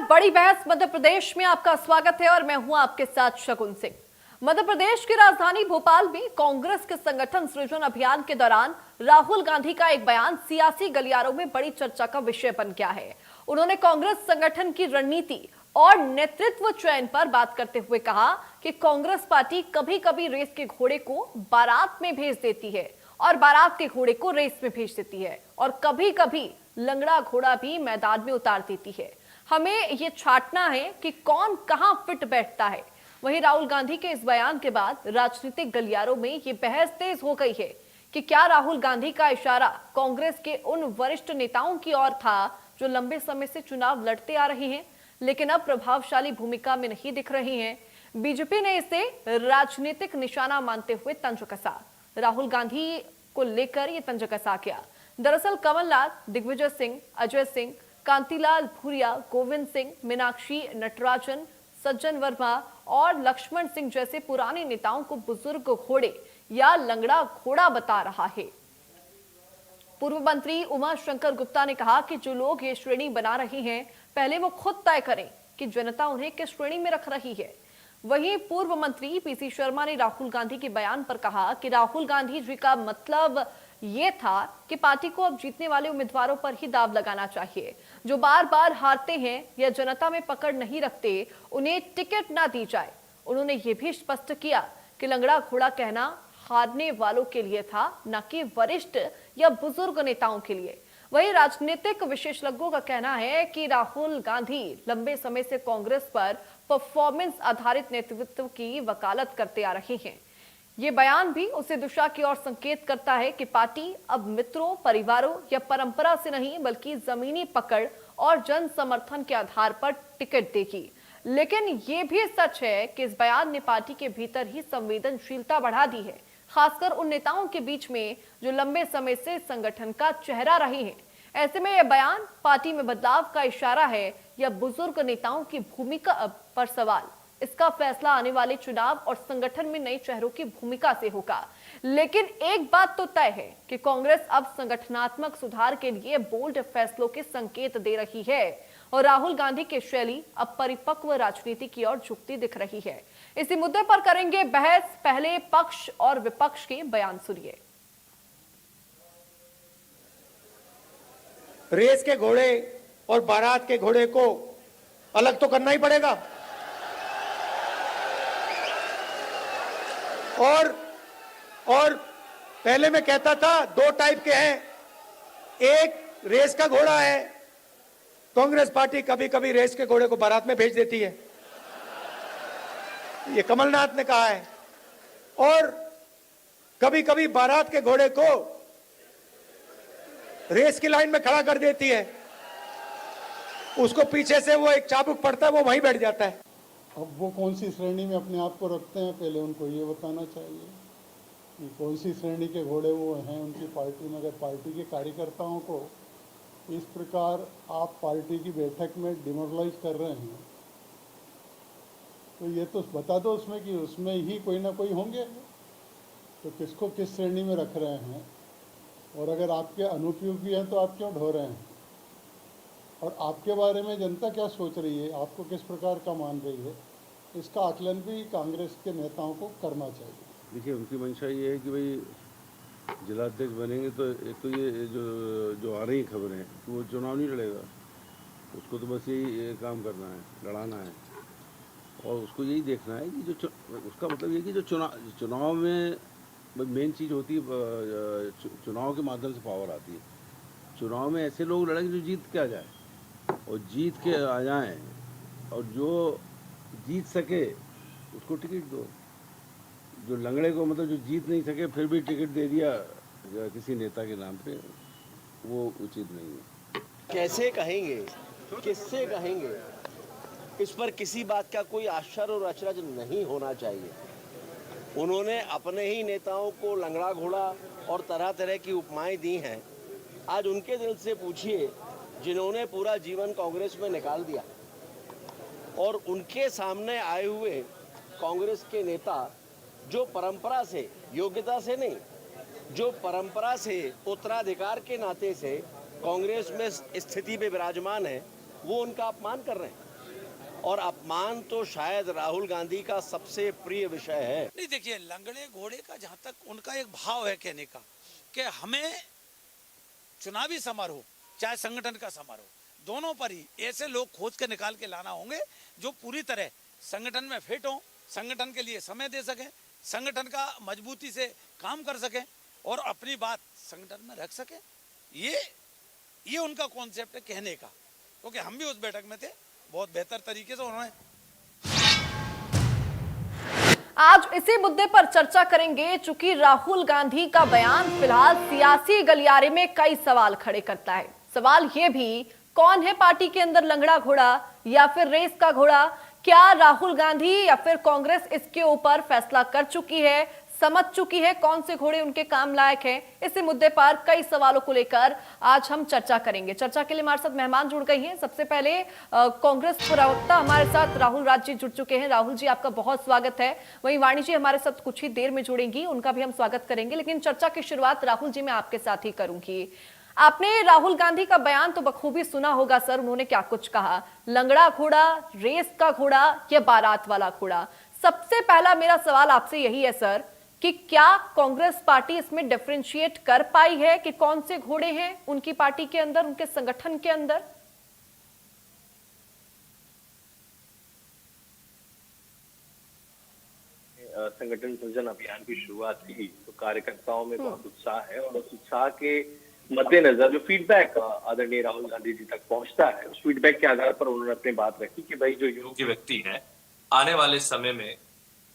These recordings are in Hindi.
बड़ी बहस मध्य प्रदेश में आपका स्वागत है और मैं हूं आपके साथ शगुन सिंह। मध्य प्रदेश की राजधानी भोपाल में कांग्रेस के संगठन सृजन अभियान के दौरान राहुल गांधी का एक बयान सियासी गलियारों में बड़ी चर्चा का विषय बन गया है। उन्होंने कांग्रेस संगठन की रणनीति और नेतृत्व चयन पर बात करते हुए कहा कि कांग्रेस पार्टी कभी कभी रेस के घोड़े को बारात में भेज देती है और बारात के घोड़े को रेस में भेज देती है और कभी कभी लंगड़ा घोड़ा भी मैदान में उतार देती है। हमें ये छांटना है कि कौन कहां फिट बैठता है। वहीं राहुल गांधी के इस बयान के बाद राजनीतिक गलियारों में ये बहस तेज हो गई है कि क्या राहुल गांधी का इशारा कांग्रेस के उन वरिष्ठ नेताओं की ओर था जो लंबे समय से चुनाव लड़ते आ रहे हैं लेकिन अब प्रभावशाली भूमिका में नहीं दिख रही हैं। बीजेपी ने इसे राजनीतिक निशाना मानते हुए तंज कसा। राहुल गांधी को लेकर ये तंज कसा किया। दरअसल कमलनाथ, दिग्विजय सिंह, अजय सिंह, कांतिलाल भूरिया, गोविंद सिंह, मीनाक्षी नटराजन, सज्जन वर्मा और लक्ष्मण सिंह जैसे पुराने नेताओं को बुजुर्ग घोड़े या लंगड़ा घोड़ा बता रहा है। पूर्व मंत्री उमा शंकर गुप्ता ने कहा कि जो लोग ये श्रेणी बना रहे हैं पहले वो खुद तय करें कि जनता उन्हें किस श्रेणी में रख रही है। वहीं पूर्व मंत्री पीसी शर्मा ने राहुल गांधी के बयान पर कहा कि राहुल गांधी जी का मतलब ये था कि पार्टी को अब जीतने वाले उम्मीदवारों पर ही दाव लगाना चाहिए। जो बार बार हारते हैं या जनता में पकड़ नहीं रखते उन्हें टिकट ना दी जाए। उन्होंने ये भी स्पष्ट किया कि लंगड़ा घोड़ा कहना हारने वालों के लिए था, न कि वरिष्ठ या बुजुर्ग नेताओं के लिए। वहीं राजनीतिक विशेषज्ञों का कहना है कि राहुल गांधी लंबे समय से कांग्रेस पर परफॉर्मेंस आधारित नेतृत्व की वकालत करते आ रहे हैं। ये बयान भी उसी दिशा की ओर संकेत करता है कि पार्टी अब मित्रों, परिवारों या परंपरा से नहीं बल्कि जमीनी पकड़ और जन समर्थन के आधार पर टिकट देगी। लेकिन ये भी सच है कि इस बयान ने पार्टी के भीतर ही संवेदनशीलता बढ़ा दी है, खासकर उन नेताओं के बीच में जो लंबे समय से संगठन का चेहरा रहे हैं। ऐसे में यह बयान पार्टी में बदलाव का इशारा है या बुजुर्ग नेताओं की भूमिका पर सवाल। इसका फैसला आने वाले चुनाव और संगठन में नए चेहरों की भूमिका से होगा। लेकिन एक बात तो तय है कि कांग्रेस अब संगठनात्मक सुधार के लिए बोल्ड फैसलों के संकेत दे रही है और राहुल गांधी की शैली अब परिपक्व राजनीति की ओर झुकती दिख रही है। इसी मुद्दे पर करेंगे बहस। पहले पक्ष और विपक्ष के बयान सुनिए। रेस के घोड़े और बारात के घोड़े को अलग तो करना ही पड़ेगा। और पहले मैं कहता था दो टाइप के हैं। एक रेस का घोड़ा है, कांग्रेस पार्टी कभी कभी रेस के घोड़े को बारात में भेज देती है, ये कमलनाथ ने कहा है। और कभी कभी बारात के घोड़े को रेस की लाइन में खड़ा कर देती है, उसको पीछे से वो एक चाबुक पड़ता है, वो वहीं बैठ जाता है। अब वो कौन सी श्रेणी में अपने आप को रखते हैं पहले उनको ये बताना चाहिए कि कौन सी श्रेणी के घोड़े वो हैं उनकी पार्टी में। अगर पार्टी के कार्यकर्ताओं को इस प्रकार आप पार्टी की बैठक में डिमोरलाइज कर रहे हैं तो ये तो बता दो उसमें कि उसमें ही कोई ना कोई होंगे, तो किसको किस श्रेणी में रख रहे हैं। और अगर आपके अनुपयोगी हैं तो आप क्यों ढो रहे हैं, और आपके बारे में जनता क्या सोच रही है, आपको किस प्रकार का मान रही है, इसका आकलन भी कांग्रेस के नेताओं को करना चाहिए। देखिए, उनकी मंशा ये है कि भाई जिलाध्यक्ष बनेंगे तो एक तो ये जो आ रही खबरें कि वो चुनाव नहीं लड़ेगा, उसको तो बस यही काम करना है, लड़ाना है। और उसको यही देखना है कि जो उसका मतलब ये कि जो चुनाव में मेन चीज़ होती है, चुनाव के माध्यम से पावर आती है। चुनाव में ऐसे लोग लड़ेंगे जो जीत के आ जाए और जीत के आ जाएं, और जो जीत सके उसको टिकट दो। जो लंगड़े को मतलब जो जीत नहीं सके फिर भी टिकट दे दिया किसी नेता के नाम पे, वो उचित नहीं है। कैसे कहेंगे, किससे कहेंगे, इस पर किसी बात का कोई आश्चर्य और अचरज नहीं होना चाहिए। उन्होंने अपने ही नेताओं को लंगड़ा घोड़ा और तरह तरह की उपमाएं दी हैं। आज उनके दिल से पूछिए जिन्होंने पूरा जीवन कांग्रेस में निकाल दिया, और उनके सामने आए हुए कांग्रेस के नेता जो परंपरा से, योग्यता से नहीं, जो परंपरा से, उत्तराधिकार के नाते से कांग्रेस में स्थिति पे विराजमान है, वो उनका अपमान कर रहे हैं। और अपमान तो शायद राहुल गांधी का सबसे प्रिय विषय है। नहीं, देखिए, लंगड़े घोड़े का जहां तक उनका एक भाव है कहने का कि हमें चुनावी समारोह चाहे संगठन का समारोह दोनों पर ही ऐसे लोग खोज के निकाल के लाना होंगे जो पूरी तरह संगठन में फिट हों, संगठन के लिए समय दे सकें, संगठन का मजबूती से काम कर सकें और अपनी बात संगठन में रख सकें। ये उनका कॉन्सेप्ट है कहने का, क्योंकि हम भी उस बैठक में थे। बहुत बेहतर तरीके से उन्होंने आज इसी मुद्दे पर चर्चा करेंगे, चूंकि राहुल गांधी का बयान फिलहाल सियासी गलियारे में कई सवाल खड़े करता है। सवाल ये भी, कौन है पार्टी के अंदर लंगड़ा घोड़ा या फिर रेस का घोड़ा? क्या राहुल गांधी या फिर कांग्रेस इसके ऊपर फैसला कर चुकी है, समझ चुकी है कौन से घोड़े उनके काम लायक हैं? इसी मुद्दे पर कई सवालों को लेकर आज हम चर्चा करेंगे। चर्चा के लिए हमारे साथ मेहमान जुड़ गई हैं। सबसे पहले कांग्रेस प्रवक्ता हमारे साथ राहुल राज जी जुड़ चुके हैं। राहुल जी, आपका बहुत स्वागत है। वहीं वाणी जी हमारे साथ कुछ ही देर में जुड़ेंगी, उनका भी हम स्वागत करेंगे। लेकिन चर्चा की शुरुआत राहुल जी मैं आपके साथ ही करूंगी। आपने राहुल गांधी का बयान तो बखूबी सुना होगा सर, उन्होंने क्या कुछ कहा? लंगड़ा घोड़ा, रेस का घोड़ा या बारात वाला घोड़ा? सबसे पहला मेरा सवाल आपसे यही है सर कि क्या कांग्रेस पार्टी इसमें डिफरेंशिएट कर पाई है कि कौन से घोड़े हैं उनकी पार्टी के अंदर, उनके संगठन के अंदर? संगठन सृजन अभियान की शुरुआत की तो कार्यकर्ताओं में बहुत उत्साह है और उस उत्साह के मद्देनजर जो फीडबैक आदरणीय राहुल गांधी जी तक पहुंचता है, उस फीडबैक के आधार पर उन्होंने अपनी बात रखी कि भाई जो योग्य व्यक्ति है आने वाले समय में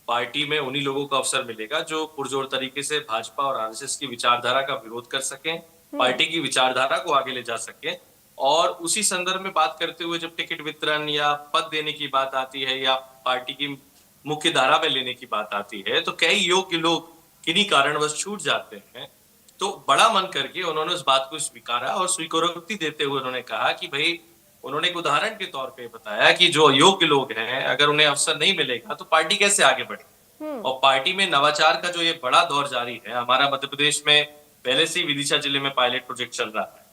पार्टी में उन्हीं लोगों को अवसर मिलेगा जो पुरजोर तरीके से भाजपा और आरएसएस की विचारधारा का विरोध कर सकें, पार्टी की विचारधारा को आगे ले जा सकें। और उसी संदर्भ में बात करते हुए जब टिकट वितरण या पद देने की बात आती है या पार्टी की मुख्य धारा में लेने की बात आती है तो कई योग्य लोग किन्हीं कारणवश छूट जाते हैं। तो बड़ा मन करके उन्होंने उस बात को स्वीकारा और स्वीकारोक्ति देते हुए उन्होंने कहा कि भाई, उन्होंने एक उदाहरण के तौर पे बताया कि जो योग्य लोग हैं अगर उन्हें अवसर नहीं मिलेगा तो पार्टी कैसे आगे बढ़े। और पार्टी में नवाचार का जो ये बड़ा दौर जारी है, हमारा मध्य प्रदेश में पहले से ही विदिशा जिले में पायलट प्रोजेक्ट चल रहा है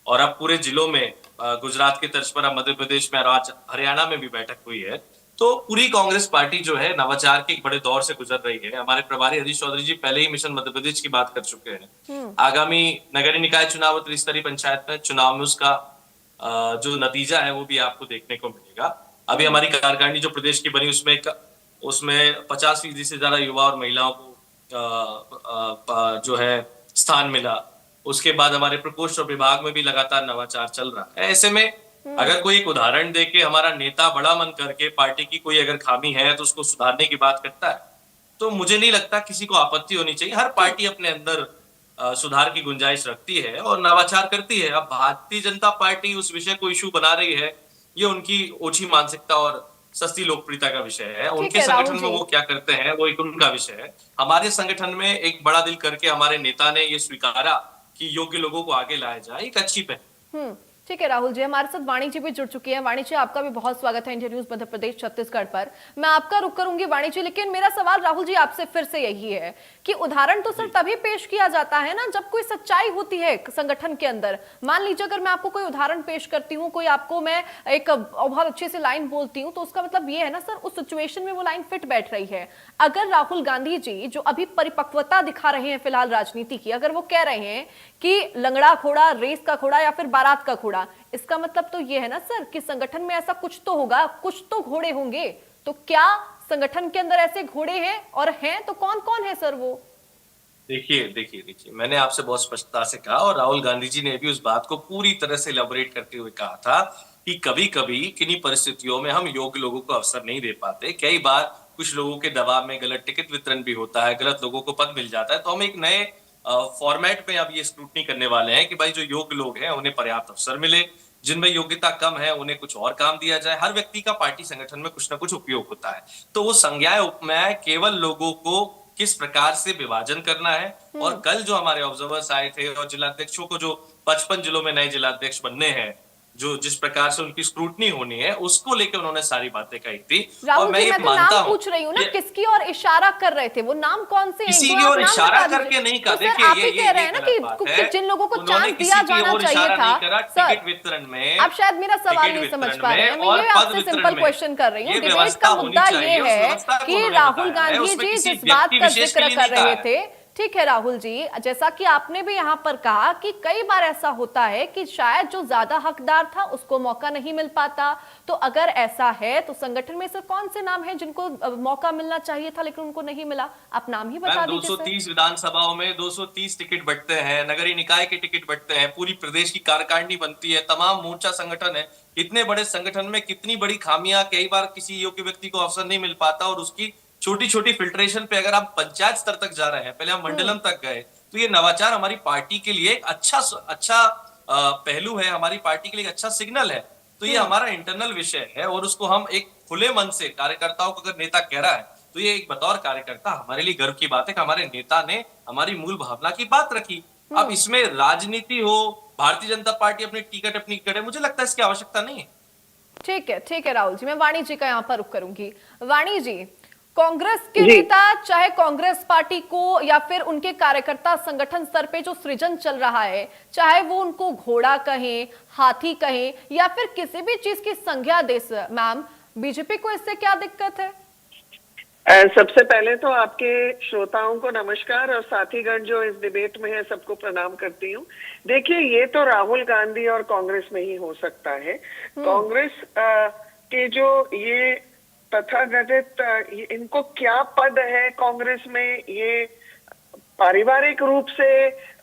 और अब पूरे जिलों में गुजरात की तर्ज पर अब मध्य प्रदेश में और आज हरियाणा में भी बैठक हुई है। तो पूरी कांग्रेस पार्टी जो है नवाचार के एक बड़े दौर से गुजर रही है। हमारे प्रभारी हरीश चौधरी जी पहले ही मिशन मध्य प्रदेश की बात कर चुके हैं। आगामी नगरीय निकाय चुनाव और त्रिस्तरीय पंचायत में चुनाव में उसका जो नतीजा है वो भी आपको देखने को मिलेगा। अभी हमारी कार्यकारिणी जो प्रदेश की बनी उसमें 50% से ज्यादा युवा और महिलाओं को जो है स्थान मिला। उसके बाद हमारे प्रकोष्ठ और विभाग में भी लगातार नवाचार चल रहा है। ऐसे में अगर कोई एक उदाहरण दे के हमारा नेता बड़ा मन करके पार्टी की कोई अगर खामी है तो उसको सुधारने की बात करता है तो मुझे नहीं लगता किसी को आपत्ति होनी चाहिए। हर पार्टी अपने अंदर सुधार की गुंजाइश रखती है और नवाचार करती है। अब भारतीय जनता पार्टी उस विषय को इशू बना रही है, ये उनकी ओछी मानसिकता और सस्ती लोकप्रियता का विषय है। उनके संगठन में वो क्या करते हैं वो एक उनका विषय है। हमारे संगठन में एक बड़ा दिल करके हमारे नेता ने ये स्वीकारा कि योग्य लोगों को आगे लाया जाए, एक अच्छी पहल। ठीक है राहुल जी, हमारे साथ वाणी जी भी जुड़ चुकी है। वाणी जी, आपका भी बहुत स्वागत है इंडिया न्यूज मध्य प्रदेश छत्तीसगढ़ पर। मैं आपका रुख करूंगी वाणी जी, लेकिन मेरा सवाल राहुल जी आपसे फिर से यही है कि उदाहरण तो सर तभी पेश किया जाता है ना जब कोई सच्चाई होती है संगठन के अंदर। मान लीजिए अगर मैं आपको कोई उदाहरण पेश करती हूँ, कोई आपको मैं एक बहुत अच्छे से लाइन बोलती हूँ तो उसका मतलब ये है ना सर उस सिचुएशन में वो लाइन फिट बैठ रही है। अगर राहुल गांधी जी जो अभी परिपक्वता दिखा रहे हैं फिलहाल राजनीति की, अगर वो कह रहे हैं कि लंगड़ा घोड़ा, रेस का घोड़ा या फिर बारात का घोड़ा, इसका मतलब तो ये है ना सर कि संगठन में ऐसा कुछ तो होगा, कुछ तो घोड़े होंगे। तो क्या संगठन के अंदर ऐसे घोड़े हैं और हैं तो कौन कौन है सर वो? देखिए मैंने आपसे बहुत स्पष्टता से कहा और राहुल गांधी जी ने भी उस बात को पूरी तरह से इलैबोरेट करते हुए कहा था कि कभी कभी किन्हीं परिस्थितियों में हम योग्य लोगों को अवसर नहीं दे पाते। कई बार कुछ लोगों के दबाव में गलत टिकट वितरण भी होता है, गलत लोगों को पद मिल जाता है। तो हम एक नए फॉर्मेट में अब ये स्क्रूटनी करने वाले हैं कि भाई जो योग्य लोग हैं उन्हें पर्याप्त अवसर मिले, जिनमें योग्यता कम है उन्हें कुछ और काम दिया जाए। हर व्यक्ति का पार्टी संगठन में कुछ ना कुछ उपयोग होता है, तो वो संज्ञाएं उपमाएं केवल लोगों को किस प्रकार से विभाजन करना है। और कल जो हमारे ऑब्जर्वर्स आए थे और जिलाध्यक्षों को जो 55 जिलों में नए जिलाध्यक्ष बनने हैं, जिस प्रकार से उनकी स्क्रूटनी होनी है उसको लेकर उन्होंने सारी बातें कही थी। और राहुल मैं जी, ये मैं तो मानता नाम हूं पूछ रही हूँ ना, कि किसकी ओर इशारा कर रहे थे? वो नाम कौन से हैं? किसी एक की दो ओर आप नाम इशारा बता करके दीजिए। नहीं कहा। तो सर देखिए आप ही कह रहे हैं ना गलत कि बात है। जिन लोगों को उन्होंने चांस किसी दिया की जाना ओर चाहिए इशारा था। नहीं करा। सर, टिकट वितरण में, आप शायद मेरा सवाल टिकट नहीं समझ वितरण पा रहे हैं। में मैं और ये पद आपसे वितरण सिंपल में क्वेश्चन कर रही हूँ। ये डिबेट व्यवस्था का होनी मुद्दा चाहिए, ये उस है व्यवस्था को कि उन्होंने राहुल बताया है, गांधी उसमें जी किसी जिस बात व्यक्ति का विशेष के जिक्र लिए कर नहीं कहा रहे है। थे, ठीक है राहुल जी, जैसा कि आपने भी यहां पर कहा कि कई बार ऐसा होता है कि शायद जो ज्यादा हकदार था उसको मौका नहीं मिल पाता। तो अगर ऐसा है तो संगठन में से कौन से नाम हैं जिनको मौका मिलना चाहिए था लेकिन उनको नहीं मिला? आप नाम ही बता मैम, दीजिए सर। 230 विधानसभाओं में 230 टिकट बंटते हैं, नगरीय निकाय के टिकट बंटते हैं, पूरी प्रदेश की कार्यकारिणी बनती है, तमाम मोर्चा संगठन है। इतने बड़े संगठन में कितनी बड़ी खामियां, कई बार किसी योग्य व्यक्ति को अवसर नहीं मिल पाता और उसकी छोटी छोटी फिल्ट्रेशन पे अगर आप पंचायत स्तर तक जा रहे हैं, पहले हम मंडलम तक गए, तो ये नवाचार हमारी पार्टी के लिए एक अच्छा पहलू है, हमारी पार्टी के लिए एक अच्छा सिग्नल है। तो ये हमारा इंटरनल विषय है और उसको हम एक खुले मन से, कार्यकर्ताओं को अगर नेता कह रहा है तो ये एक बतौर कार्यकर्ता हमारे लिए गर्व की बात है कि हमारे नेता ने हमारी मूल भावना की बात रखी। अब इसमें राजनीति हो, भारतीय जनता पार्टी अपनी टिकट करे, मुझे लगता है इसकी आवश्यकता नहीं है। ठीक है राहुल जी, मैं वाणी जी का यहाँ पर रुख करूंगी। वाणी जी, कांग्रेस के नेता, चाहे कांग्रेस पार्टी को या फिर उनके कार्यकर्ता संगठन स्तर पे जो सृजन चल रहा है, चाहे वो उनको घोड़ा कहें, हाथी कहें या फिर किसी भी चीज की संज्ञा दे, मैम, बीजेपी को इससे क्या दिक्कत है? सबसे पहले तो आपके श्रोताओं को नमस्कार और साथीगण जो इस डिबेट में है सबको प्रणाम करती हूँ। देखिए, ये तो राहुल गांधी और कांग्रेस में ही हो सकता है। कांग्रेस के जो ये तथाकथित इनको क्या पद है कांग्रेस में, ये पारिवारिक रूप से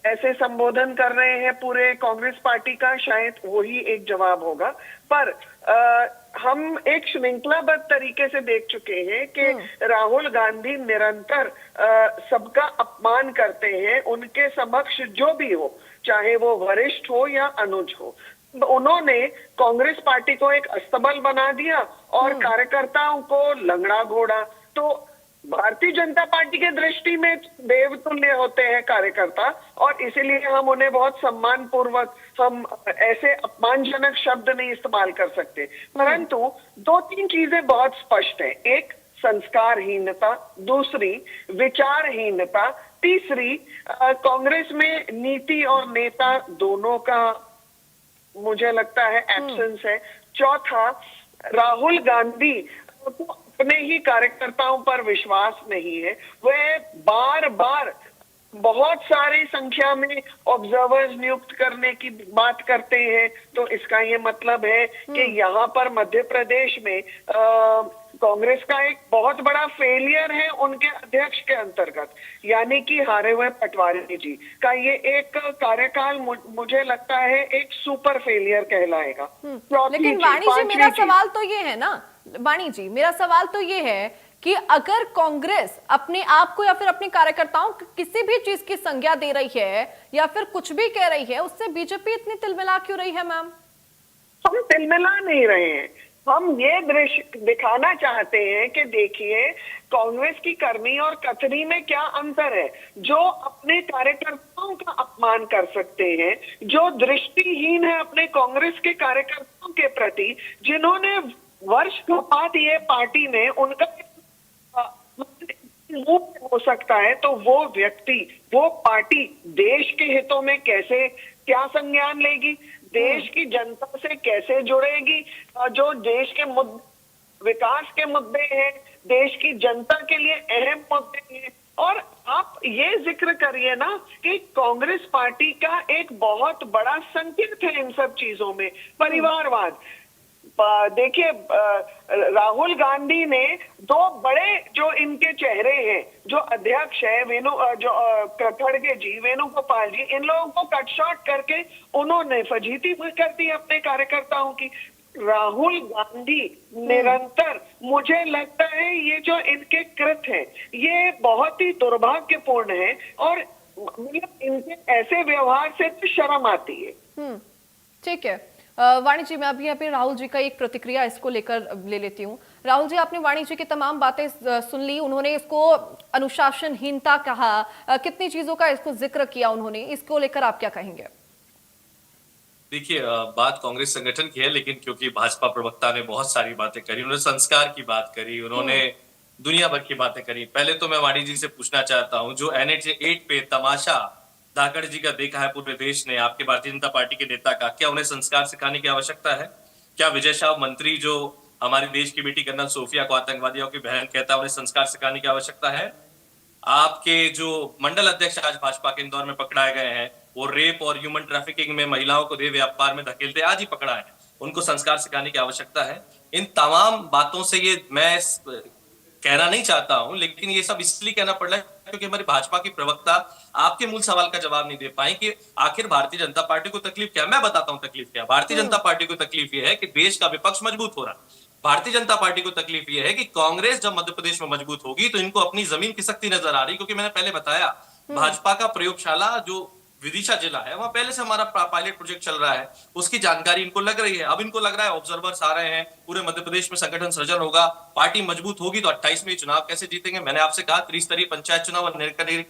ऐसे संबोधन कर रहे हैं पूरे कांग्रेस पार्टी का, शायद वही एक जवाब होगा। पर हम एक श्रृंखलाबद्ध तरीके से देख चुके हैं कि राहुल गांधी निरंतर सबका अपमान करते हैं, उनके समक्ष जो भी हो, चाहे वो वरिष्ठ हो या अनुज हो। उन्होंने कांग्रेस पार्टी को एक अस्तबल बना दिया और कार्यकर्ताओं को लंगड़ा घोड़ा। तो भारतीय जनता पार्टी के दृष्टि में देवतुल्य होते हैं कार्यकर्ता, और इसीलिए हम उन्हें बहुत सम्मान पूर्वक, हम ऐसे अपमानजनक शब्द नहीं इस्तेमाल कर सकते। परंतु दो तीन चीजें बहुत स्पष्ट हैं। एक, संस्कारहीनता, दूसरी विचारहीनता, तीसरी कांग्रेस में नीति और नेता दोनों का मुझे लगता है एब्सेंस है। चौथा, राहुल गांधी को अपने ही कार्यकर्ताओं पर विश्वास नहीं है। वह बार बार बहुत सारी संख्या में ऑब्जर्वर्स नियुक्त करने की बात करते हैं। तो इसका ये मतलब है कि यहाँ पर मध्य प्रदेश में कांग्रेस का एक बहुत बड़ा फेलियर है उनके अध्यक्ष के अंतर्गत, यानी कि हारे हुए पटवारी जी का ये एक कार्यकाल मुझे लगता है एक सुपर फेलियर कहलाएगा। लेकिन वाणी जी, मेरा सवाल तो ये है ना, वाणी जी, मेरा सवाल तो ये है कि अगर कांग्रेस अपने आप को या फिर अपने कार्यकर्ताओं को किसी भी चीज की संज्ञा दे रही है या फिर कुछ भी कह रही है, उससे बीजेपी इतनी तिलमिला क्यों रही है? मैम, हम तिलमिला नहीं रहे हैं, हम ये दृश्य दिखाना चाहते हैं कि देखिए कांग्रेस की करनी और कथनी में क्या अंतर है। जो अपने कार्यकर्ताओं का अपमान कर सकते हैं, जो दृष्टिहीन है अपने कांग्रेस के कार्यकर्ताओं के प्रति, जिन्होंने वर्ष खपात ये पार्टी में उनका हो सकता है, तो वो व्यक्ति, वो पार्टी देश के हितों में कैसे, क्या संज्ञान लेगी, देश की जनता से कैसे जुड़ेगी, जो देश के मुद्दे, विकास के मुद्दे हैं, देश की जनता के लिए अहम मुद्दे हैं। और आप ये जिक्र करिए ना कि कांग्रेस पार्टी का एक बहुत बड़ा संकेत है इन सब चीजों में परिवारवाद। देखिए, राहुल गांधी ने दो बड़े जो इनके चेहरे हैं, जो अध्यक्ष है जो खड़गे जी, वेणुगोपाल जी, इन लोगों को कट शॉर्ट करके उन्होंने फजीती कर दी अपने कार्यकर्ताओं की। राहुल गांधी निरंतर, मुझे लगता है ये जो इनके कृत है ये बहुत ही दुर्भाग्यपूर्ण है और इनके ऐसे व्यवहार से तो शर्म आती है। ठीक है वाणी जी, मैं अभी यहाँ पे राहुल जी का एक प्रतिक्रिया इसको लेकर ले लेती हूँ। राहुल जी, आपने वाणी जी की तमाम बातें सुन ली, उन्होंने इसको अनुशासनहीनता कहा, कितनी चीजों का इसको जिक्र किया उन्होंने, इसको लेकर आप क्या कहेंगे? देखिए बात कांग्रेस संगठन की है, लेकिन क्योंकि भाजपा प्रवक्ता ने बहुत सारी बातें करी, उन्होंने संस्कार की बात करी, उन्होंने दुनिया भर की बातें करी। पहले तो मैं वाणी जी से पूछना चाहता हूं, जो NH 8 पे तमाशा धाकड़ जी का देखा है पूरे देश ने, आपके भारतीय जनता पार्टी के नेता का, क्या उन्हें संस्कार सिखाने की आवश्यकता है? क्या विजय शाह मंत्री जो हमारे देश की बेटी कर्नल सोफिया को आतंकवादियों की बहन कहता है, उन्हें संस्कार सिखाने की आवश्यकता है? आपके जो मंडल अध्यक्ष आज भाजपा के इंदौर में पकड़ाए गए हैं, वो रेप और ह्यूमन ट्रैफिकिंग में महिलाओं को देह व्यापार में धकेलते आज ही पकड़ा है, उनको संस्कार सिखाने की आवश्यकता है? इन तमाम बातों से ये मैं कहना नहीं चाहता हूं, लेकिन ये सब इसलिए कहना पड़ रहा है क्योंकि हमारी भाजपा की प्रवक्ता आपके मूल सवाल का जवाब नहीं दे पाए कि आखिर भारतीय जनता पार्टी को तकलीफ क्या है। मैं बताता हूं तकलीफ क्या है। भारतीय जनता पार्टी को तकलीफ ये है कि देश का विपक्ष मजबूत हो रहा है। भारतीय जनता पार्टी को तकलीफ यह है कि कांग्रेस जब मध्य प्रदेश में मजबूत होगी तो इनको अपनी जमीन खिसकती नजर आ रही, क्योंकि मैंने पहले बताया भाजपा का प्रयोगशाला जो विदिशा जिला है वहां पहले से हमारा पायलट प्रोजेक्ट चल रहा है, उसकी जानकारी इनको लग रही है। अब इनको लग रहा है ऑब्जर्वर्स आ रहे हैं, पूरे मध्य प्रदेश में संगठन सृजन होगा, पार्टी मजबूत होगी तो 28 में चुनाव कैसे जीतेंगे। मैंने आपसे कहा त्रिस्तरीय पंचायत चुनाव और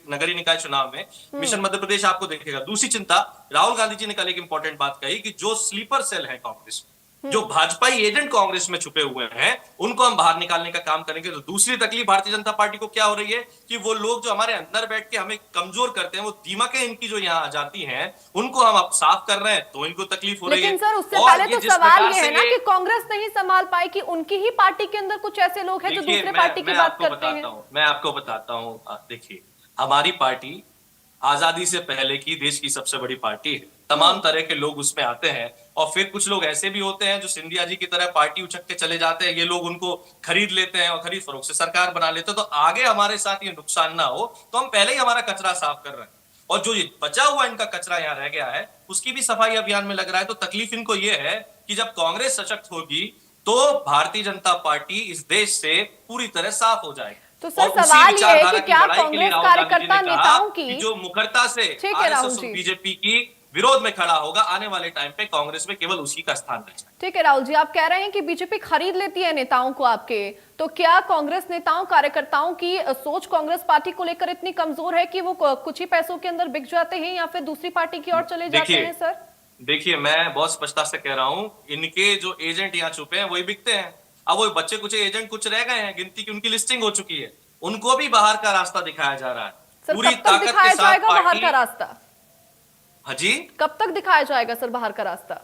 नगरीय निकाय चुनाव में मिशन मध्य प्रदेश आपको देखेगा। दूसरी चिंता, राहुल गांधी जी ने कल एक इंपॉर्टेंट बात कही कि जो स्लीपर सेल है कांग्रेस में, जो भाजपाई एजेंट कांग्रेस में छुपे हुए हैं, उनको हम बाहर निकालने का काम करेंगे। तो दूसरी तकलीफ भारतीय जनता पार्टी को क्या हो रही है कि वो लोग जो हमारे अंदर बैठ के हमें कमजोर करते हैं, वो दीमकें इनकी जो यहाँ आ जाती हैं, उनको हम अब साफ कर रहे हैं तो इनको तकलीफ हो रही है। लेकिन सर उससे पहले तो सवाल ये है ना कि कांग्रेस नहीं संभाल पाई कि उनकी ही पार्टी के अंदर कुछ ऐसे लोग हैं जो दूसरे पार्टी की बात करते हैं। मैं आपको बताता हूँ, देखिए हमारी पार्टी आजादी से पहले की देश की सबसे बड़ी पार्टी है। तमाम तरह के लोग उसमें आते हैं और फिर कुछ लोग ऐसे भी होते हैं जो सिंधिया जी की तरह पार्टी उछक के चले जाते हैं। ये लोग उनको खरीद लेते हैं और खरीद फरोख्त से सरकार बना लेते हैं। तो आगे हमारे साथ ये नुकसान ना हो तो हम पहले ही हमारा कचरा साफ कर रहे हैं, और जो ये बचा हुआ इनका कचरा यहाँ रह गया है उसकी भी सफाई अभियान में लग रहा है। तो तकलीफ इनको ये है कि जब कांग्रेस सशक्त होगी तो भारतीय जनता पार्टी इस देश से पूरी तरह साफ हो जाएगी। तो सर सवाल ये है कि क्या कांग्रेस कार्यकर्ता नेताओं की जो मुखरता से आरएसएस और बीजेपी की विरोध में खड़ा होगा, आने वाले टाइम पे कांग्रेस में केवल उसी का स्थान रहेगा। ठीक है राहुल जी, आप कह रहे हैं कि बीजेपी खरीद लेती है नेताओं को आपके, तो क्या कांग्रेस नेताओं कार्यकर्ताओं की सोच कांग्रेस पार्टी को लेकर इतनी कमजोर है कि वो कुछ ही पैसों के अंदर बिक जाते हैं या फिर दूसरी पार्टी की ओर चले जाते हैं? सर देखिए, मैं बहुत स्पष्टता से कह रहा हूं, इनके जो एजेंट यहाँ छुपे हैं वही बिकते हैं। अब वो बच्चे कुछ एजेंट कुछ रह गए हैं, गिनती की उनकी लिस्टिंग हो चुकी है, उनको भी बाहर का रास्ता दिखाया जा रहा है पूरी ताकत के साथ। बाहर का रास्ता हाजी कब तक दिखाया जाएगा सर बाहर का रास्ता?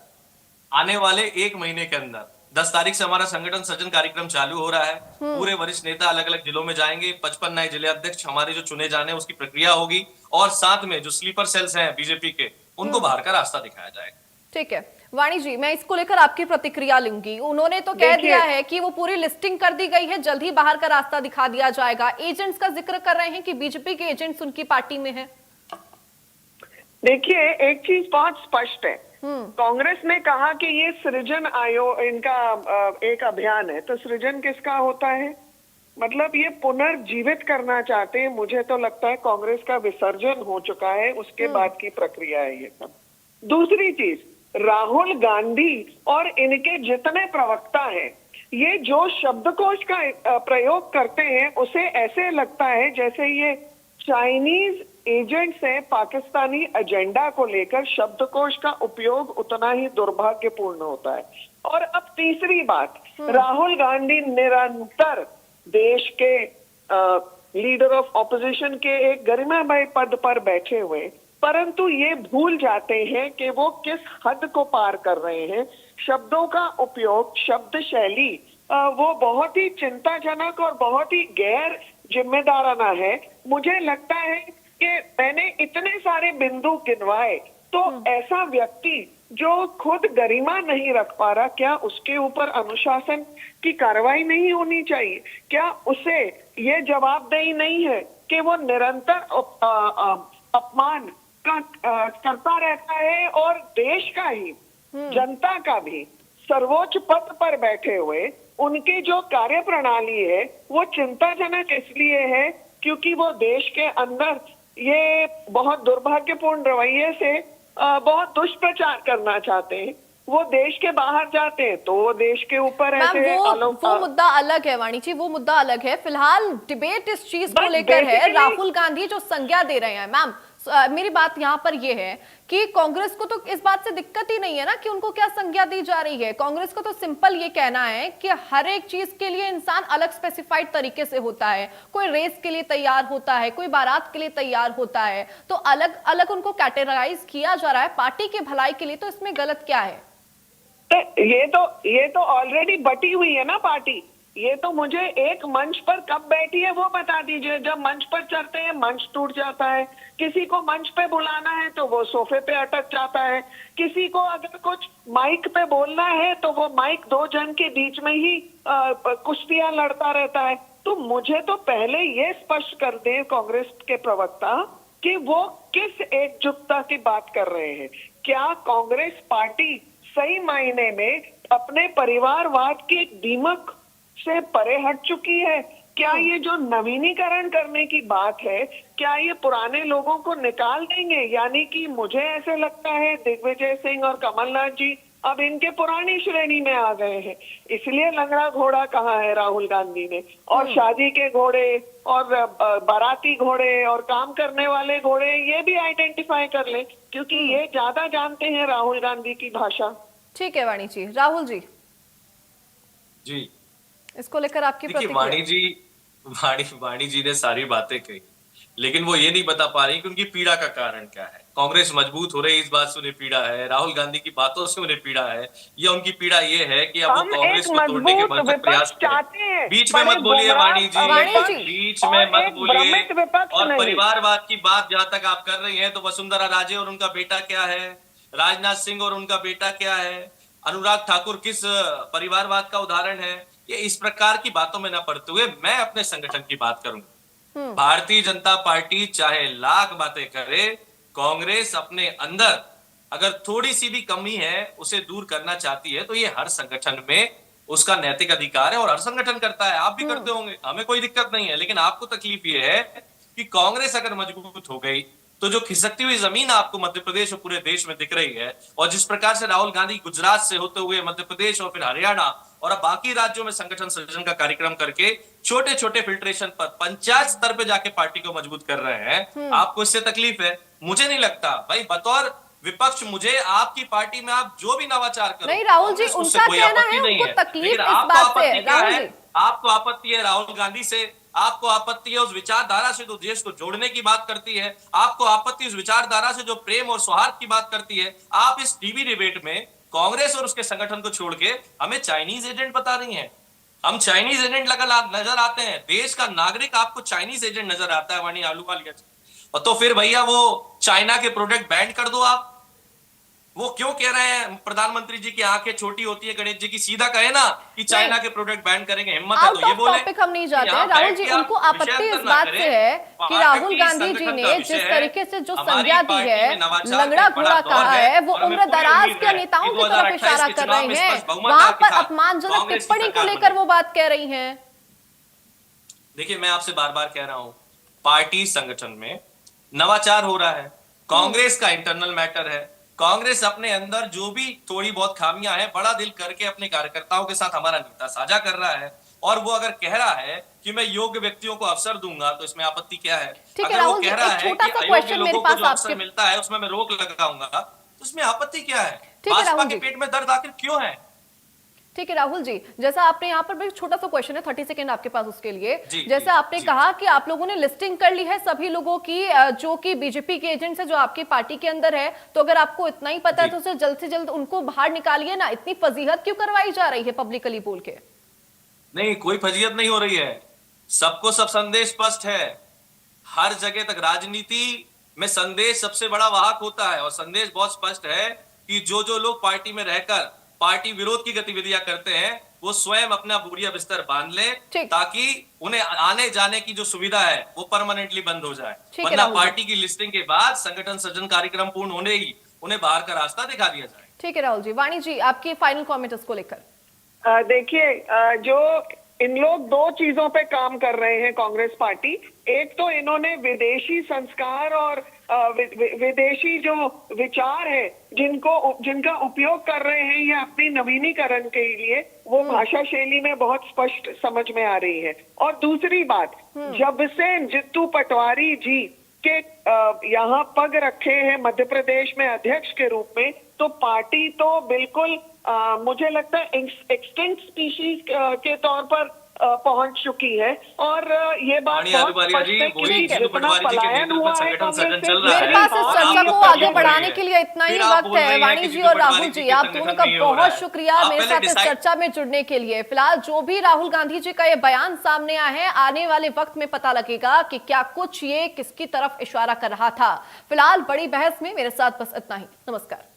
आने वाले 1 महीने के अंदर 10 तारीख से हमारा संगठन सृजन कार्यक्रम चालू हो रहा है। पूरे वरिष्ठ नेता अलग अलग जिलों में जाएंगे, 55 नए जिले अध्यक्ष हमारे जो चुने जाने उसकी प्रक्रिया होगी, और साथ में जो स्लीपर सेल्स हैं बीजेपी के, उनको बाहर का रास्ता दिखाया जाएगा। ठीक है वाणी जी, मैं इसको लेकर आपकी प्रतिक्रिया लूंगी। उन्होंने तो कह दिया है कि वो पूरी लिस्टिंग कर दी गई है, जल्द ही बाहर का रास्ता दिखा दिया जाएगा। एजेंट्स का जिक्र कर रहे हैं कि बीजेपी के एजेंट्स उनकी पार्टी में हैं। देखिए, एक चीज बहुत स्पष्ट है, कांग्रेस ने कहा कि ये सृजन आयोग इनका एक अभियान है, तो सृजन किसका होता है? मतलब ये पुनर्जीवित करना चाहते हैं। मुझे तो लगता है कांग्रेस का विसर्जन हो चुका है, उसके बाद की प्रक्रिया है ये सब। दूसरी चीज, राहुल गांधी और इनके जितने प्रवक्ता हैं, ये जो शब्दकोश का प्रयोग करते हैं उसे ऐसे लगता है जैसे ये चाइनीज एजेंट्स हैं। पाकिस्तानी एजेंडा को लेकर शब्दकोश का उपयोग उतना ही दुर्भाग्यपूर्ण होता है। और अब तीसरी बात, राहुल गांधी निरंतर देश के लीडर ऑफ ऑपोजिशन के एक गरिमामय पद पर बैठे हुए, परंतु ये भूल जाते हैं कि वो किस हद को पार कर रहे हैं। शब्दों का उपयोग, शब्द शैली वो बहुत ही चिंताजनक और बहुत ही गैर जिम्मेदाराना है। मुझे लगता है कि मैंने इतने सारे बिंदु गिनवाए, तो ऐसा व्यक्ति जो खुद गरिमा नहीं रख पा रहा, क्या उसके ऊपर अनुशासन की कार्रवाई नहीं होनी चाहिए? क्या उसे ये जवाबदेही नहीं है कि वो निरंतर अपमान करता रहता है और देश का ही, जनता का भी सर्वोच्च पद पर बैठे हुए उनकी जो कार्य प्रणाली है वो चिंताजनक इसलिए है क्योंकि वो देश के अंदर ये बहुत दुर्भाग्यपूर्ण रवैये से बहुत दुष्प्रचार करना चाहते हैं। वो देश के बाहर जाते हैं तो वो देश के ऊपर ऐसे वो मुद्दा अलग है वाणी जी, वो मुद्दा अलग है। फिलहाल डिबेट इस चीज को लेकर है, राहुल गांधी जो संज्ञा दे रहे हैं। मैम मेरी बात यहाँ पर यह है कि कांग्रेस को तो इस बात से दिक्कत ही नहीं है ना कि उनको क्या संज्ञा दी जा रही है। कांग्रेस को तो सिंपल ये कहना है कि हर एक चीज के लिए इंसान अलग स्पेसिफाइड तरीके से होता है। कोई रेस के लिए तैयार होता है, कोई बारात के लिए तैयार होता है, तो अलग अलग उनको कैटेगराइज किया जा रहा है पार्टी की भलाई के लिए। तो इसमें गलत क्या है? ये तो ऑलरेडी बटी हुई है ना पार्टी। ये तो मुझे एक मंच पर कब बैठी है वो बता दीजिए। जब मंच पर चढ़ते हैं मंच टूट जाता है, किसी को मंच पे बुलाना है तो वो सोफे पे अटक जाता है, किसी को अगर कुछ माइक पे बोलना है तो वो माइक दो जन के बीच में ही कुश्तियां लड़ता रहता है। तो मुझे तो पहले ये स्पष्ट कर दें कांग्रेस के प्रवक्ता कि वो किस एकजुटता की बात कर रहे हैं। क्या कांग्रेस पार्टी सही मायने में अपने परिवारवाद के दीमक से परे हट चुकी है? क्या ये जो नवीनीकरण करने की बात है, क्या ये पुराने लोगों को निकाल देंगे? यानी कि मुझे ऐसे लगता है दिग्विजय सिंह और कमलनाथ जी अब इनके पुरानी श्रेणी में आ गए हैं। इसलिए लंगड़ा घोड़ा कहा है राहुल गांधी ने, और शादी के घोड़े और बाराती घोड़े और काम करने वाले घोड़े ये भी आइडेंटिफाई कर लें, क्योंकि ये ज्यादा जानते हैं राहुल गांधी की भाषा। ठीक है वाणी जी। राहुल जी जी, इसको लेकर आपकी प्रतिक्रिया? वाणी जी ने सारी बातें कही, लेकिन वो ये नहीं बता पा रही कि उनकी पीड़ा का कारण क्या है। कांग्रेस मजबूत हो रही इस बात से उन्हें पीड़ा है, राहुल गांधी की बातों से उन्हें पीड़ा है, या उनकी पीड़ा ये है कि अब वो कांग्रेस को तोड़ने के भरसक प्रयास करें। बीच में मत बोलिए वाणी जी, बीच में मत बोलिए। और परिवारवाद की बात जहां तक आप कर रही हैं, तो वसुंधरा राजे और उनका बेटा क्या है, राजनाथ सिंह और उनका बेटा क्या है, अनुराग ठाकुर किस परिवारवाद का उदाहरण है? ये इस प्रकार की बातों में न पड़ते हुए मैं अपने संगठन की बात करूंगा। भारतीय जनता पार्टी चाहे लाख बातें करे, कांग्रेस अपने अंदर अगर थोड़ी सी भी कमी है उसे दूर करना चाहती है, तो ये हर संगठन में उसका नैतिक अधिकार है और हर संगठन करता है। आप भी करते होंगे, हमें कोई दिक्कत नहीं है। लेकिन आपको तकलीफ ये है कि कांग्रेस अगर मजबूत हो गई तो जो खिसकती हुई जमीन आपको मध्य प्रदेश और पूरे देश में दिख रही है, और जिस प्रकार से राहुल गांधी गुजरात से होते हुए मध्य प्रदेश और फिर हरियाणा और अब बाकी राज्यों में संगठन सृजन का कार्यक्रम करके छोटे छोटे फिल्ट्रेशन पर पंचायत स्तर पे जाके पार्टी को मजबूत कर रहे हैं, आपको इससे तकलीफ है? मुझे नहीं लगता भाई। बतौर विपक्ष मुझे आपकी पार्टी में आप जो भी नवाचार करो, नहीं राहुल जी, उनका कहना है उनको तकलीफ इस बात से है। राहुल जी, आपको आपत्ति है राहुल गांधी से, आपको आपत्ति है उस विचारधारा से जो देश को जोड़ने की बात करती है, आपको आपत्ति उस विचारधारा से जो प्रेम और सौहार्द की बात करती है। आप इस टीवी डिबेट में कांग्रेस और उसके संगठन को छोड़ के हमें चाइनीज एजेंट बता रही हैं। हम चाइनीज एजेंट नजर आते हैं? देश का नागरिक आपको चाइनीज एजेंट नजर आता है वाणी आलूवालिया? और तो फिर भैया वो चाइना के प्रोडक्ट बैन कर दो आप। वो क्यों कह रहे हैं प्रधानमंत्री जी की आंखें छोटी होती है गणेश जी की? सीधा कहे ना कि चाइना के प्रोडक्ट बैन करेंगे, हिम्मत है तो ये बोले। टॉपिक हम नहीं जाते हैं राहुल जी। उनको आपत्ति इस बात से है कि राहुल गांधी जी ने जिस तरीके से जो संज्ञा दी है, लंगड़ा घोड़ा कहा है, वो उम्र दराज के नेताओं की तरफ इशारा कर रहे हैं। वहां पर अपमानजनक टिप्पणी को लेकर वो बात कह रही हैं। देखिए, मैं आपसे बार बार कह रहा हूं, पार्टी संगठन में नवाचार हो रहा है। कांग्रेस का इंटरनल मैटर है। कांग्रेस अपने अंदर जो भी थोड़ी बहुत खामियां हैं, बड़ा दिल करके अपने कार्यकर्ताओं के साथ हमारा नेता साझा कर रहा है। और वो अगर कह रहा है कि मैं योग्य व्यक्तियों को अवसर दूंगा, तो इसमें आपत्ति क्या है? अगर वो कह रहा है कि अयोग्य लोगों को जो अवसर मिलता है उसमें मैं रोक लगाऊंगा, तो उसमें आपत्ति क्या है? भाजपा के पेट में दर्द आखिर क्यों है? ठीक है राहुल जी, जैसा आपने यहाँ पर भी छोटा सा क्वेश्चन है, 30 सेकंड आपके पास उसके लिए। जैसा आपने कहा कि आप लोगों ने लिस्टिंग कर ली है सभी लोगों की जो कि बीजेपी के एजेंट्स है, जो आपकी पार्टी के अंदर है, तो अगर आपको इतना ही पता है तो उसे जल्द से जल्द उनको बाहर निकालिए ना। इतनी फजीहत क्यों करवाई जा रही है पब्लिकली बोल के? नहीं, कोई फजीहत नहीं हो रही है। सबको सब संदेश स्पष्ट है। हर जगह तक राजनीति में संदेश सबसे बड़ा वाहक होता है, और संदेश बहुत स्पष्ट है कि जो लोग पार्टी में रहकर पार्टी विरोध की गतिविधियां करते हैं, वो स्वयं अपना बोरिया बिस्तर बांध ले, ताकि उन्हें आने जाने की जो सुविधा है वो परमानेंटली बंद हो जाए। वरना पार्टी की लिस्टिंग के बाद संगठन सृजन कार्यक्रम पूर्ण होने ही उन्हें बाहर का रास्ता दिखा दिया जाए। ठीक है राहुल जी। वाणी जी, आपकी फाइनल कमेंट इसको लेकर। देखिए, जो इन लोग दो चीजों पे काम कर रहे हैं कांग्रेस पार्टी। एक तो इन्होंने विदेशी संस्कार और विदेशी जो विचार है जिनका उपयोग कर रहे हैं ये अपनी नवीनीकरण के लिए, वो भाषा शैली में बहुत स्पष्ट समझ में आ रही है। और दूसरी बात, जब से जित्तू पटवारी जी के यहाँ पग रखे हैं मध्य प्रदेश में अध्यक्ष के रूप में, तो पार्टी तो बिल्कुल मुझे लगता है एक्सटिंक्ट स्पीशीज के तौर पर पहुंच चुकी है। और ये बात बहुत स्पष्ट है कि जितना पलायन हुआ है कांग्रेस से, मेरे पास इस चर्चा को आगे बढ़ाने के लिए इतना ही वक्त है। वाणी जी और राहुल जी, आप दोनों का बहुत शुक्रिया मेरे साथ इस चर्चा में जुड़ने के लिए। फिलहाल जो भी राहुल गांधी जी का ये बयान सामने आया है, आने वाले वक्त में पता लगेगा कि क्या कुछ ये किसकी तरफ इशारा कर रहा था। फिलहाल बड़ी बहस में मेरे साथ बस इतना ही। नमस्कार।